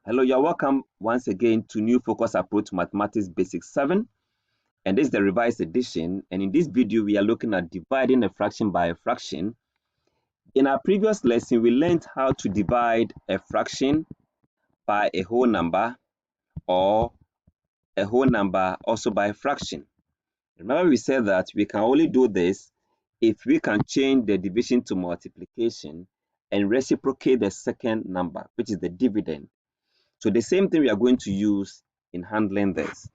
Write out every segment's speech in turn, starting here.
Hello, you're welcome once again to New Focus Approach Mathematics Basics 7. And this is the revised edition. And in this video, we are looking at dividing a fraction by a fraction. In our previous lesson, we learned how to divide a fraction by a whole number or a whole number also by a fraction. Remember, we said that we can only do this if we can change the division to multiplication and reciprocate the second number, which is the dividend. So the same thing we are going to use in handling this.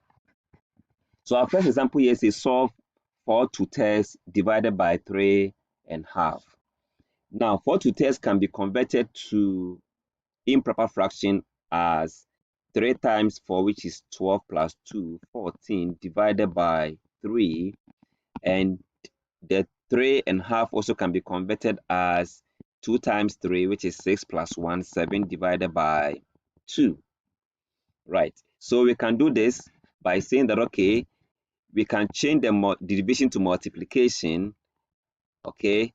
So our first example here is solve 4/2 divided by 3.5. Now 4/2 can be converted to improper fraction as 3 times 4, which is 12 plus 2, 14, divided by 3. And the 3.5 also can be converted as 2 times 3, which is 6 plus 1, 7, divided by 2. Right, so we can do this by saying that, okay, we can change the division to multiplication, okay,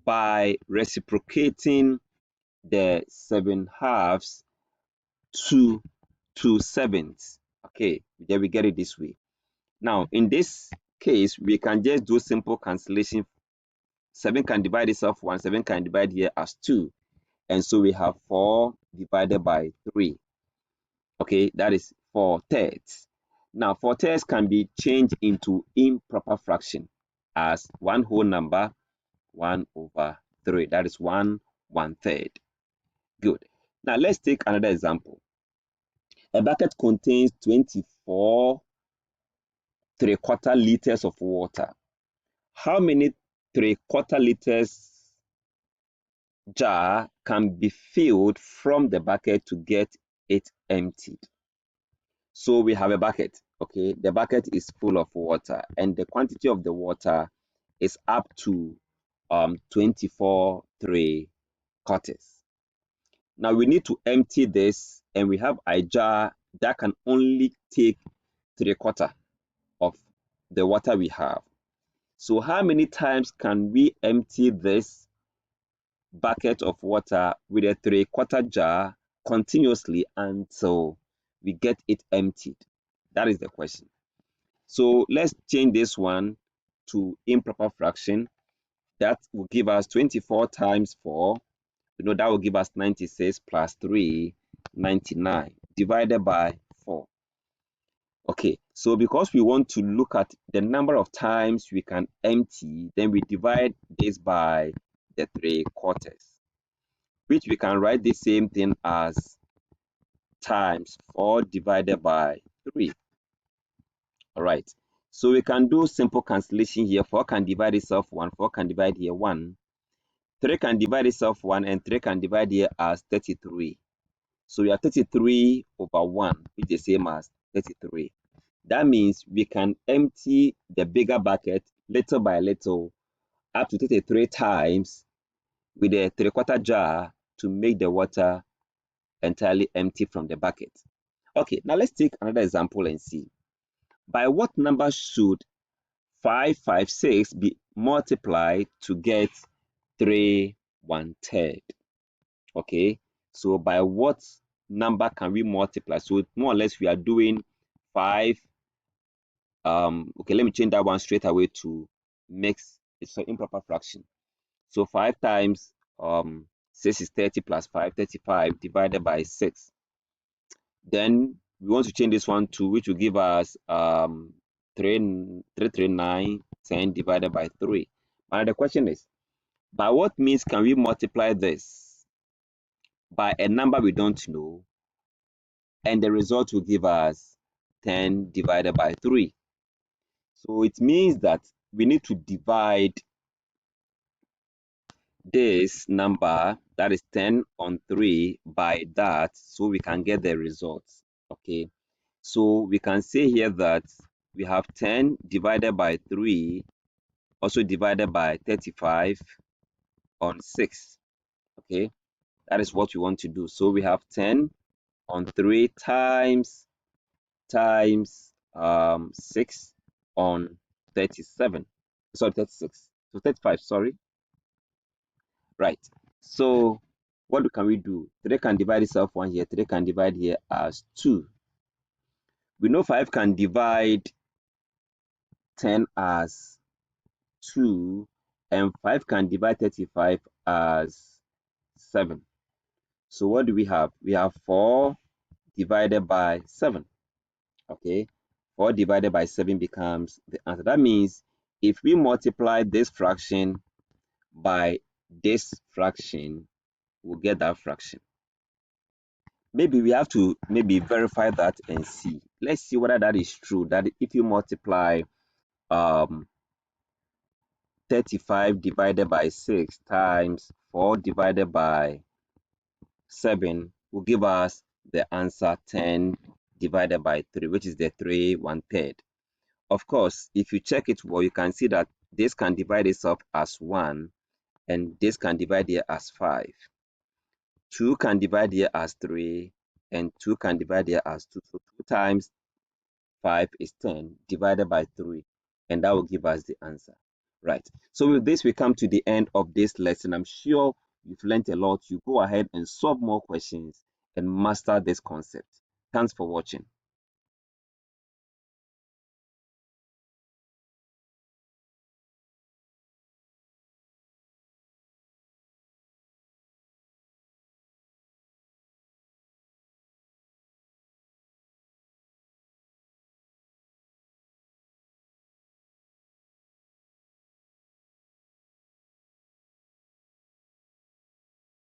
by reciprocating the 7/2 to 2/7. Okay, then we get it this way. Now, in this case, we can just do simple cancellation. 7 can divide itself 1, 7 can divide here as 2. And so we have 4 divided by 3. Okay, that is 4/3. Now, 4/3 can be changed into improper fraction as one whole number, 1/3. That is 1/3. Good. Now, let's take another example. A bucket contains 24 3/4 liters of water. How many 3/4 liters jar can be filled from the bucket to get it emptied? So we have a bucket, okay? The bucket is full of water and the quantity of the water is up to 24 3/4. Now we need to empty this and we have a jar that can only take 3/4 of the water we have. So how many times can we empty this bucket of water with a 3/4 jar continuously until we get it emptied? That is the question. So let's change this one to improper fraction. That will give us 24 times 4. That will give us 96 plus 3, 99, divided by 4. Okay, so because we want to look at the number of times we can empty, then we divide this by the 3/4, which we can write the same thing as times 4 divided by 3. All right, so we can do simple cancellation here. 4 can divide itself 1, 4 can divide here 1, 3 can divide itself 1, and 3 can divide here as 33. So we have 33/1, which is the same as 33. That means we can empty the bigger bucket little by little up to 33 times with a 3/4 jar to make the water entirely empty from the bucket. Okay, now let's take another example and see. By what number should 556 be multiplied to get 3/1/3? Okay, so by what number can we multiply? So more or less we are doing 5. Okay, let me change that one straight away to mix. It's an improper fraction. So 5 times 6 is 30 plus 5, 35 divided by 6. Then we want to change this one to which will give us 339, 10 divided by 3. Now the question is, by what means can we multiply this by a number we don't know, and the result will give us 10 divided by 3? So it means that we need to divide this number, that is 10 on 3, by that, so we can get the results. Okay, so we can say here that we have 10 divided by 3 also divided by 35 on 6. Okay, that is what we want to do. So we have 10 on 3 times 6 on 37. Sorry, 36. So 35, sorry. Right. So what can we do? 3 can divide itself 1 here, 3 can divide here as 2. We know 5 can divide 10 as 2, and 5 can divide 35 as 7. So what do we have? We have 4 divided by 7. Okay, 4 divided by 7 becomes the answer. That means if we multiply this fraction by this fraction, we'll get that fraction. Maybe we have to verify that and see. Let's see whether that is true, that if you multiply 35 divided by 6 times 4 divided by 7 will give us the answer 10 divided by 3, which is the 3 1/3. Of course, if you check it well, you can see that this can divide itself as 1, and this can divide here as 5. 2 can divide here as 3, and 2 can divide here as 2. So 2 times 5 is 10 divided by 3, and that will give us the answer. Right. So with this, we come to the end of this lesson. I'm sure you've learned a lot. You go ahead and solve more questions and master this concept. Thanks for watching.